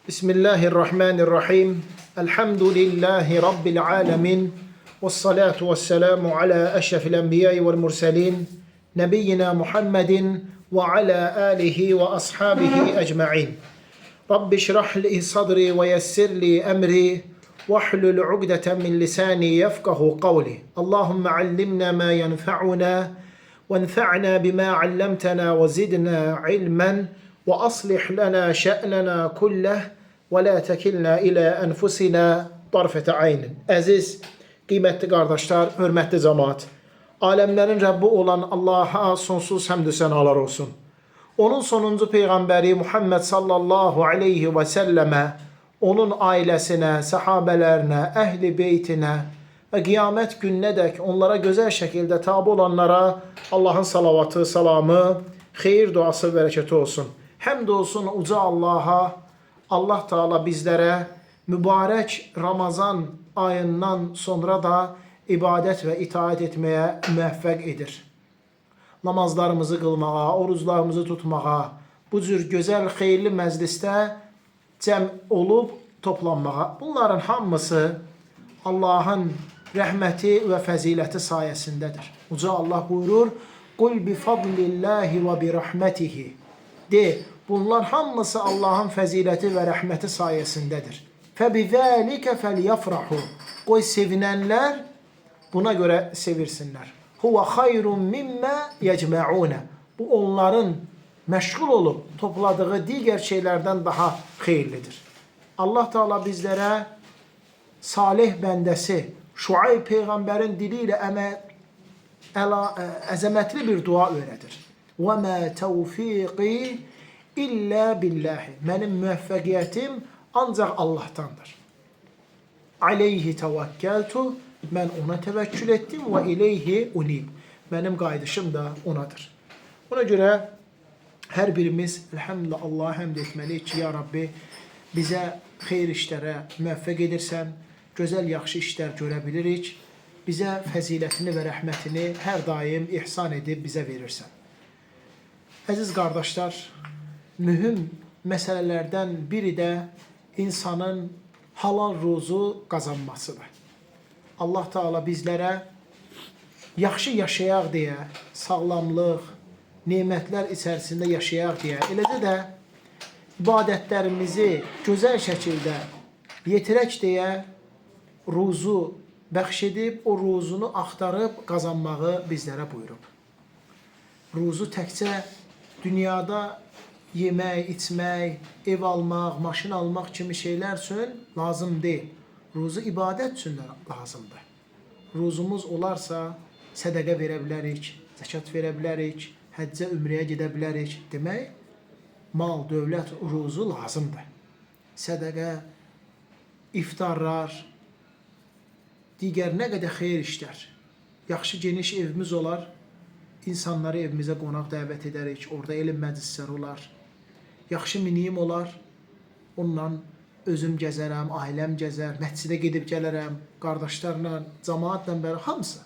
Bismillahirrahmanirrahim. Elhamdülillahi Rabbil alemin. Vessalatu vesselamu ala eşrefil enbiyayı vel murselin. Nebiyyina Muhammedin ve ala alihi ve ashabihi ecma'in. Rabbi şrah li sadri ve yessir li emri. Vahlul ugdeten min lisani yefkahu kavli. Allahümme allimna ma yenfa'una. وانفعنا بما علمتنا وزدنا علما وأصلح لنا شأننا كله ولا تكلنا إلى أنفسنا طرفة عين. Əziz, qiymətli qardaşlar, hörmətli cəmaət, aləmlərin Rəbbi olan Allaha sonsuz həmd sənalar olsun. Onun sonuncu Peyğəmbəri Muhammed sallallahu aleyhi və səlləmə, onun ailəsinə, səhabələrinə, əhli beytinə və qiyamət gününədək onlara gözəl şəkildə tabi olanlara Allahın salavatı, salamı, xeyir duası, bərəkəti olsun. Həmd olsun uca Allaha, Allah Teala bizlərə mübarək Ramazan ayından sonra da ibadət və itaat etməyə müvəffəq edir. Namazlarımızı qılmağa, oruclarımızı tutmağa, bu cür gözəl, xeyirli məclisdə cəm olub toplanmağa. Bunların hamısı Allahın rəhməti və fəziləti sayəsindədir. Uca Allah buyurur, قُلْ بِفَضْلِ اللّٰهِ وَبِرَحْمَتِهِ De, bunlar hamısı Allahın fəziləti və rəhməti sayəsindədir. فَبِذَٰلِكَ فَلْيَفْرَحُوا Qoy sevinənlər buna görə sevirsinlər. هُوَ خَيْرٌ مِمَّا يَجْمَعُونَ Bu onların məşğul olub topladığı digər şeylərdən daha xeyirlidir. Allah Teala bizlərə salih bəndəsi Şuayb Peyğəmbərin dili ilə əzəmətli bir dua öyrədir. وَمَا تَوْفِيقِ إِلَّا بِاللّٰهِ Mənim müvəffəqiyyətim ancaq Allahdandır. عَلَيْهِ تَوَكَّلْتُ Mən ona təvəkkül etdim və ileyhi unib. Mənim qayıdışım da onadır. Ona görə hər birimiz elhamdülillah Allah'a həmd etməliyik ki, ya Rabbi bizə xeyir işlərə müvəffəq edirsən, gözəl, yaxşı işlər görə bilirik. Bizə fəzilətini və rəhmətini hər daim ihsan edib bizə verirsən. Əziz qardaşlar, mühüm məsələlərdən biri də insanın halal ruzu qazanmasıdır. Allah Teala bizlərə yaxşı yaşayaq deyə, sağlamlıq, nemətlər içərisində yaşayaq deyə, eləcə də ibadətlərimizi gözəl şəkildə yetirək deyə ruzu bəxş edib, o ruzunu axtarıb qazanmağı bizlərə buyurub. Ruzu təkcə dünyada yemək, içmək, ev almaq, maşın almaq kimi şeylər üçün lazım deyil. Ruzu ibadət üçün lazımdır. Ruzumuz olarsa sədəqə verə bilərik, zəkat verə bilərik, həccə, ümrəyə gedə bilərik. Demək, mal, dövlət ruzu lazımdır. Sədəqə, iftarlar, digər nə qədər xeyir işlər. Yaxşı geniş evimiz olar, insanları evimizə qonaq dəvət edərik, orada elm məclisləri olar. Yaxşı miniyim olar, onunla özüm gəzərəm, ailəm gəzər, məscidə gedib gələrəm, qardaşlarla, cəmaatla bəri hamısı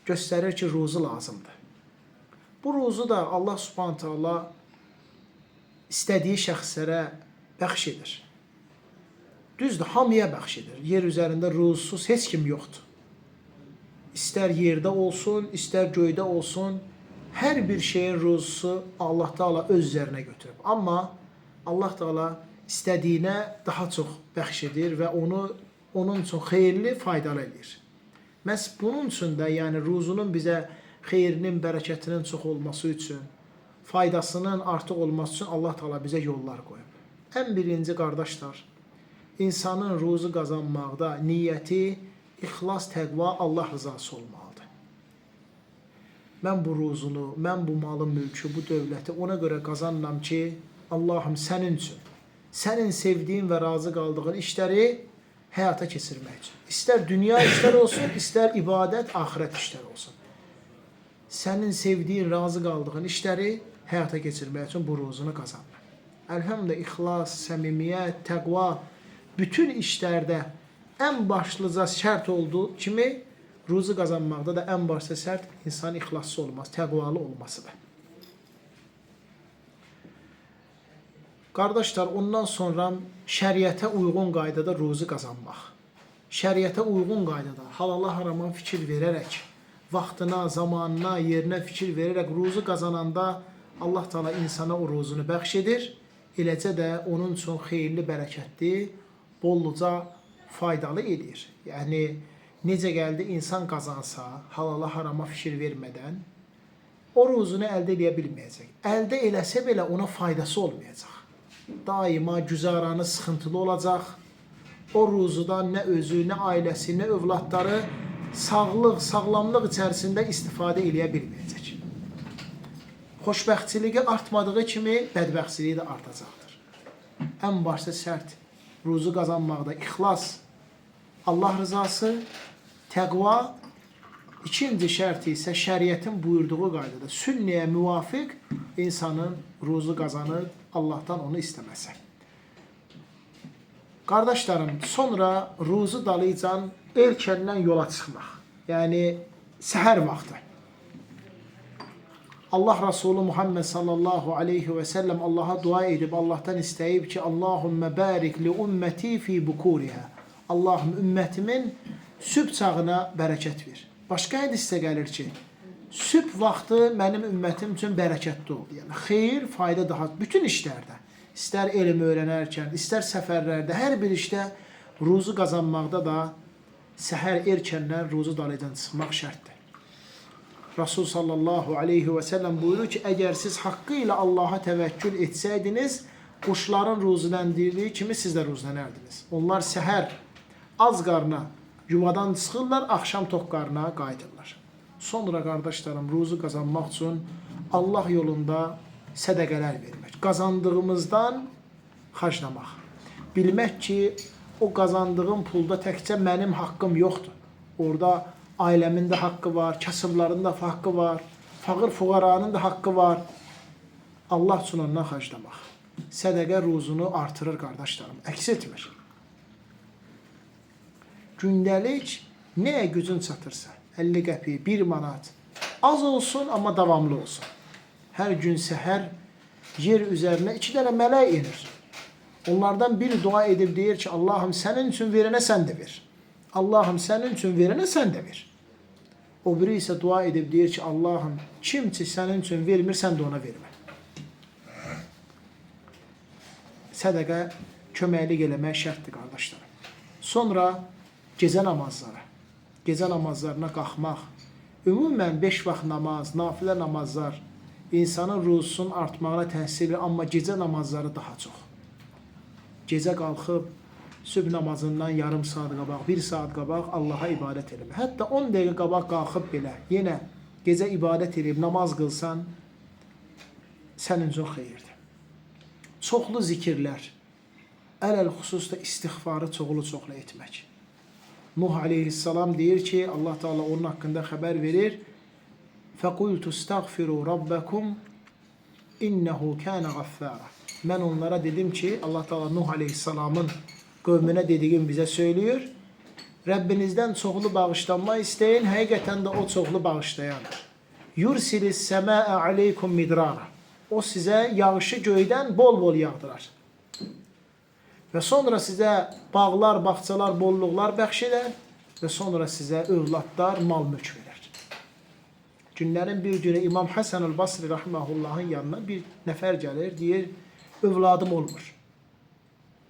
göstərir ki, ruzu lazımdır. Bu ruzu da Allah Subhanahu Taala istədiyi şəxslərə bəxş edir. Düzdür, hamıya bəxş edir. Yer üzərində ruzsuz heç kim yoxdur. İstər yerdə olsun, istər göydə olsun, hər bir şeyin ruzusu Allah Teala öz üzərinə götürüb. Amma Allah Teala istədiyinə daha çox bəxş edir və onun üçün xeyirli, faydalı edir. Məhz bunun üçün də, yəni ruzunun bizə xeyrinin, bərəkətinin çox olması üçün, faydasının artıq olması üçün Allah Teala bizə yollar qoyub. Ən birinci qardaşlar, insanın ruzu qazanmaqda niyyəti, ixlas, təqva, Allah rızası olmalıdır. Mən bu ruzunu, mən bu malı, mülkü, bu dövləti ona görə qazanıram ki, Allahım sənin üçün, sənin sevdiyin və razı qaldığın işləri həyata keçirmək üçün. İstər dünya işlər olsun, istər ibadət, axirət işlər olsun. Sənin sevdiyin, razı qaldığın işləri həyata keçirmək üçün bu ruzunu qazanır. Əlhəmdə ixlas, səmimiyyət, təqva, bütün işlərdə ən başlıca şərt olduğu kimi ruzu qazanmaqda da ən başlıca şərt insan ixlaslı olması, təqvalı olmasıdır. Qardaşlar, ondan sonra şəriətə uyğun qaydada ruzu qazanmaq. Şəriətə uyğun qaydada halala harama fikir verərək, vaxtına, zamanına, yerinə fikir verərək ruzu qazananda Allah Teala insana o ruzunu bəxş edir. Eləcə də onun üçün xeyirli, bərəkətli, bolluca faydalı edir. Yəni, necə gəldi insan qazansa, halala harama fikir vermədən, o ruzunu əldə edə bilməyəcək. Əldə eləsə belə ona faydası olmayacaq. Daima güzaranı sıxıntılı olacaq. O ruzudan nə özü, nə ailəsi, nə övladları sağlıq, sağlamlıq içərisində istifadə eləyə bilməyəcək. Xoşbəxtçiliyi artmadığı kimi bədbəxtçiliyi də artacaqdır. Ən başta şərt ruzu qazanmaqda ixlas, Allah rızası, təqva. İkinci şərt isə şəriətin buyurduğu qaydada sünnəyə müvafiq insanın ruzu qazanıb Allahdan onu istəməsi. Qardaşlarım, sonra ruzu dalıcan erkəndən yola çıxmaq. Yəni, səhər vaxtı. Allah Resulü Muhammed sallallahu aleyhi və səlləm Allaha dua edib, Allahdan istəyib ki, Allahümmə bərik li ümməti fi bukuriha. Allahım, ümmətimin sübh çağına bərəkət ver. Başqa hədisdə gəlir ki, sübh vaxtı mənim ümmətim üçün bərəkətli oldu. Yəni, xeyir, fayda daha bütün işlərdə. İstər elm öyrənərkən, istər səfərlərdə, hər bir işdə ruzu qazanmaqda da səhər erkəndən ruzu dalıcan çıxmaq şərtdir. Rasul sallallahu aleyhi və səlləm buyurur ki, əgər siz haqqı ilə Allaha təvəkkül etsəydiniz, quşların ruzuləndirdiyi kimi siz də ruzulənərdiniz. Onlar səhər az qarna yuvadan çıxırlar, axşam tox qarna qayıdırlar. Sonra qardaşlarım, ruzu qazanmaq üçün Allah yolunda sədəqələr vermək, qazandığımızdan xərcləmək. Bilmək ki, o qazandığım pulda təkcə mənim haqqım yoxdur. Orada ailəmin də haqqı var, kasıbların da haqqı var, fağır fuqaranın da haqqı var. Allah üçün ondan xərcləmək. Sədəqə ruzunu artırır qardaşlarım, əks etmir. Gündəlik nəyə gücün çatırsa, 50 qəpi, 1 manat, az olsun, amma davamlı olsun. Hər gün səhər yer üzərinə 2 dənə mələk inir. Onlardan biri dua edib deyir ki, Allahım, sənin üçün verənə sən də ver. Allahım, sənin üçün verənə sən də ver. O biri isə dua edib deyir ki, Allahım, kim ki sənin üçün vermir, sən də ona vermə. Sədəqə köməklik eləmək şərtdir, qardaşlarım. Sonra gecə namazları, gecə namazlarına qalxmaq, ümumən 5 vaxt namaz, nafilə namazlar insanın ruzusunun artmağına təsir edir, amma gecə namazları daha çox. Gecə qalxıb, sübh namazından yarım saat qabaq, 1 saat qabaq Allaha ibadət eləmək. Hətta 10 dəqiqə qabaq qalxıb belə, yenə gecə ibadət edib, namaz qılsan, sənin üçün xeyirdir. Çoxlu zikirlər, ələl xüsusda istiğfarı çoxlu etmək. Nuh aleyhissalam deyir ki, Allah Teala onun haqqında xəbər verir. فَقُلْتُ اسْتَغْفِرُوا رَبَّكُمْ اِنَّهُ كَانَ غَفَّارًا. Mən onlara dedim ki, Allah Teala Nuh aleyhissalamın qövmünə dediyim bizə söylüyor. Rəbbinizdən çoxlu bağışlanma istəyin, həqiqətən də o çoxlu bağışlayandır. يُرْسِلِ السَّمَاءَ عَلَيْكُمْ مِدْرَارًا. O sizə yağışı göydən bol-bol yağdırar. Və sonra sizə bağlar, bağçalar, bolluqlar bəxş edər və sonra sizə övladlar, mal-mülk verər. Günlərin bir günü İmam Həsən el-Basri rahiməhullahın yanına bir nəfər gəlir, deyir, övladım olmur.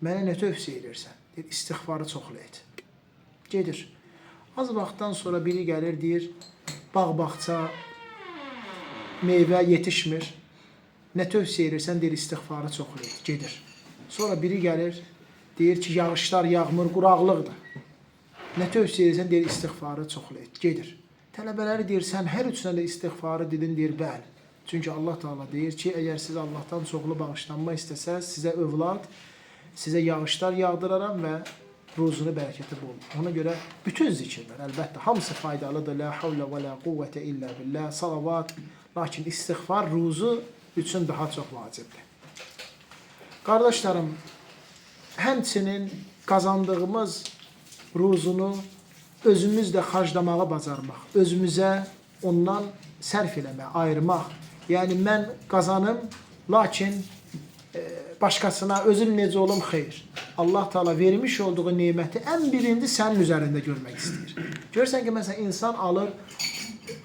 Mənə nə tövsiyə edirsən? Deyir, istiğfarı çoxlu et. Gedir. Az vaxtdan sonra biri gəlir, deyir, bağ-bağça, meyvə yetişmir. Nə tövsiyə edirsən? Deyir, istiğfarı çoxlu et. Gedir. Sonra biri gəlir, deyir ki, yağışlar yağmır, quraqlıqdır. Nə tövsiyə edirsən? Deyir, istiğfarı çoxlu et. Gedir. Tələbələri deyir, sən hər üçünə də istiğfarı dedin, deyir, bəli. Çünki Allah Teala deyir ki, əgər siz Allahdan çoxlu bağışlanma istəsəz, sizə övlad, sizə yağışlar yağdıraram və ruzunu bərəkəti bol. Ona görə bütün zikirlər, əlbəttə, hamısı faydalıdır. La havlə və la quvvətə illə billah, salavat. Lakin istiğfar ruzu üçün daha çox vacibdir. Qardaşlarım, həmçinin qazandığımız ruzunu özümüzlə xərclamağı bacarmaq, özümüzə ondan sərf eləmək, ayırmaq. Yəni, mən qazanım, lakin başqasına özüm necə olum xeyr. Allah Teala vermiş olduğu neməti ən birinci sənin üzərində görmək istəyir. Görürsən ki, məsələn, insan alır,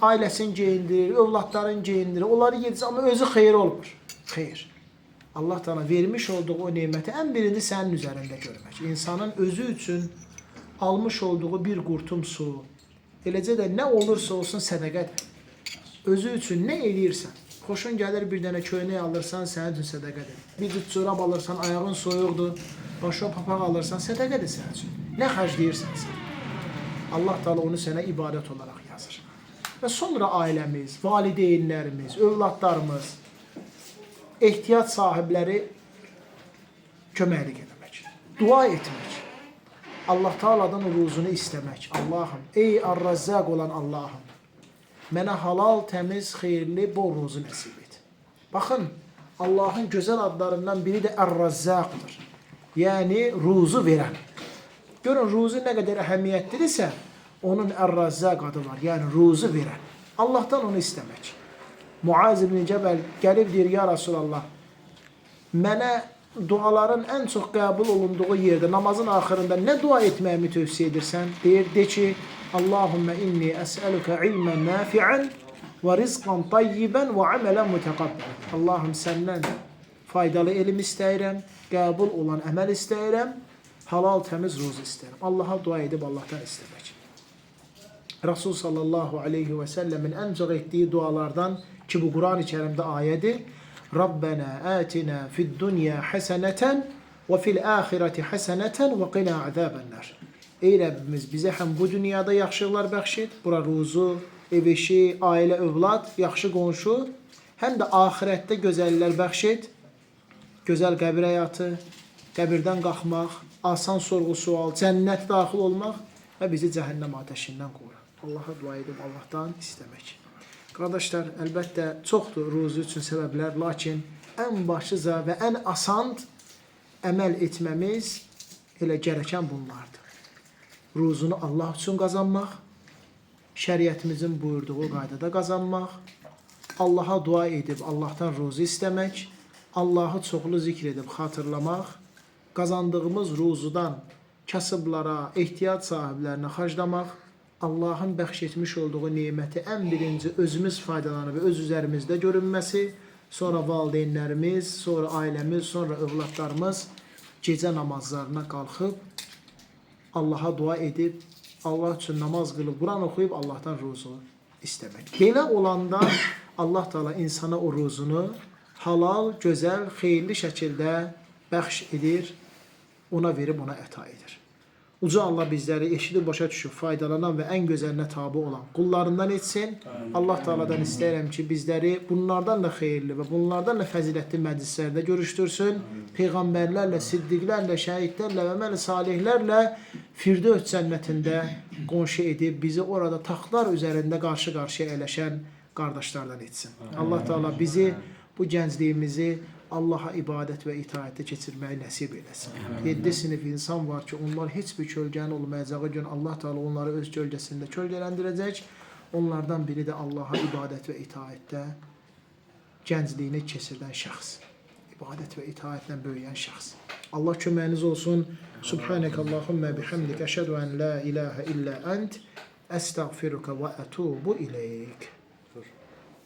ailəsini geyindirir, övladlarını geyindirir, onları yedir, amma özü xeyir olmur. Xeyr. Allah Teala vermiş olduğu o neməti ən birinci sənin üzərində görmək. İnsanın özü üçün almış olduğu bir qurtum su, eləcə də nə olursa olsun sədəqədir. Özü üçün nə eləyirsən, xoşun gəlir bir dənə köynək alırsan, sənin üçün sədəqədir. Bir cüt çorab alırsan, ayağın soyuqdur, başa papaq alırsan, sədəqədir sənin üçün. Nə xərcləyirsənsə. Allah Teala onu sənə ibadət olaraq yazır. Və sonra ailəmiz, valideynlərimiz, övladlarımız, ehtiyac sahibləri köməklik etmək, dua etmək, Allah Teala'dan ruzunu istəmək. Allahım, ey Ar-Razzaq olan Allahım, mənə halal, təmiz, xeyirli, bol ruzu nəsib et. Baxın, Allahın gözəl adlarından biri də Ar-Razzaqdır. Yəni, ruzu verən. Görün, ruzu nə qədər əhəmiyyətlidirsə, onun Ar-Razzaq adı var. Yəni, ruzu verən. Allahdan onu istəmək. Muaz ibn Cəbəl gəlib deyir, ya Rasulallah, mənə duaların ən çox qəbul olunduğu yerdə, namazın axırında nə dua etməyimi tövsiyə edirsən? Deyir, de ki, Allahümmə inni əsəlükə ilmən nafi'ən və rizqan tayyibən və əmələn mütəqabbələn. Allahım, səndən faydalı elm istəyirəm, qəbul olan əməl istəyirəm, halal, təmiz ruz istəyirəm. Allaha dua edib Allahdan istəmək. Rasul sallallahu aleyhi və səlləmin ən çox etdiyi dualardan ki, bu Quran-ı Kərimdə ayədir. Rabbena atina fid dunya hasanatan və fil axirati hasanatan və qina azabənnar. Ey Rəbbimiz, bizə həm bu dünyada yaxşılıqlar bəxş et, bura ruzu, ev eşi, ailə, övlad, yaxşı qonşu, həm də axirətdə gözəlliklər bəxş et, gözəl qəbir həyatı, qəbirdən qalxmaq, asan sorğu sual, cənnət daxil olmaq və bizi cəhənnəm ateşindən qoru. Allaha dua edib Allahdan istəmək. Qardaşlar, əlbəttə çoxdur ruzu üçün səbəblər, lakin ən başlıca və ən asan əməl etməmiz elə gərəkən bunlardır. Ruzunu Allah üçün qazanmaq, şəriətimizin buyurduğu qaydada qazanmaq, Allaha dua edib Allahdan ruzu istəmək, Allahı çoxlu zikr edib xatırlamaq, qazandığımız ruzudan kasıblara, ehtiyac sahiblərinə xərclamaq, Allahın bəxş etmiş olduğu neməti ən birinci özümüz faydalanıb və öz üzərimizdə görünməsi, sonra valideynlərimiz, sonra ailəmiz, sonra övladlarımız gecə namazlarına qalxıb, Allaha dua edib, Allah üçün namaz qılıb, Quran oxuyub, Allahdan ruzu istəmək. Belə olanda Allah Teala insana o ruzunu halal, gözəl, xeyirli şəkildə bəxş edir, ona verib, ona əta edir. Uca Allah bizləri eşidib başa düşüb, faydalanan və ən gözəlinə tabi olan qullarından etsin. Allah Teala'dan istəyirəm ki, bizləri bunlardan da xeyirli və bunlardan da fəzilətli məclislərdə görüşdürsün. Peyğəmbərlərlə, siddiqlərlə, şəhidlərlə və əməl salihlərlə Firdevs cənnətində qonşu edib, bizi orada taxtlar üzərində qarşı-qarşıya əyləşən qardaşlardan etsin. Allah Teala bizi, bu gəncliyimizi Allaha ibadət və itaətdə keçirməyi nəsib eləsin. 7 sinif insan var ki, onlar heç bir kölgənin olmayacağı gün Allah Teala onları öz kölgəsində kölgələndirəcək. Onlardan biri də Allaha ibadət və itaətdə gəncliyini keçirdən şəxs. İbadət və itaətlə böyüyən şəxs. Allah köməyiniz olsun. Subhanək Allahümmə bihamdik. Əşhədu ən la ilahə illə ənt. Əstəğfiruka və ətubu iləyik.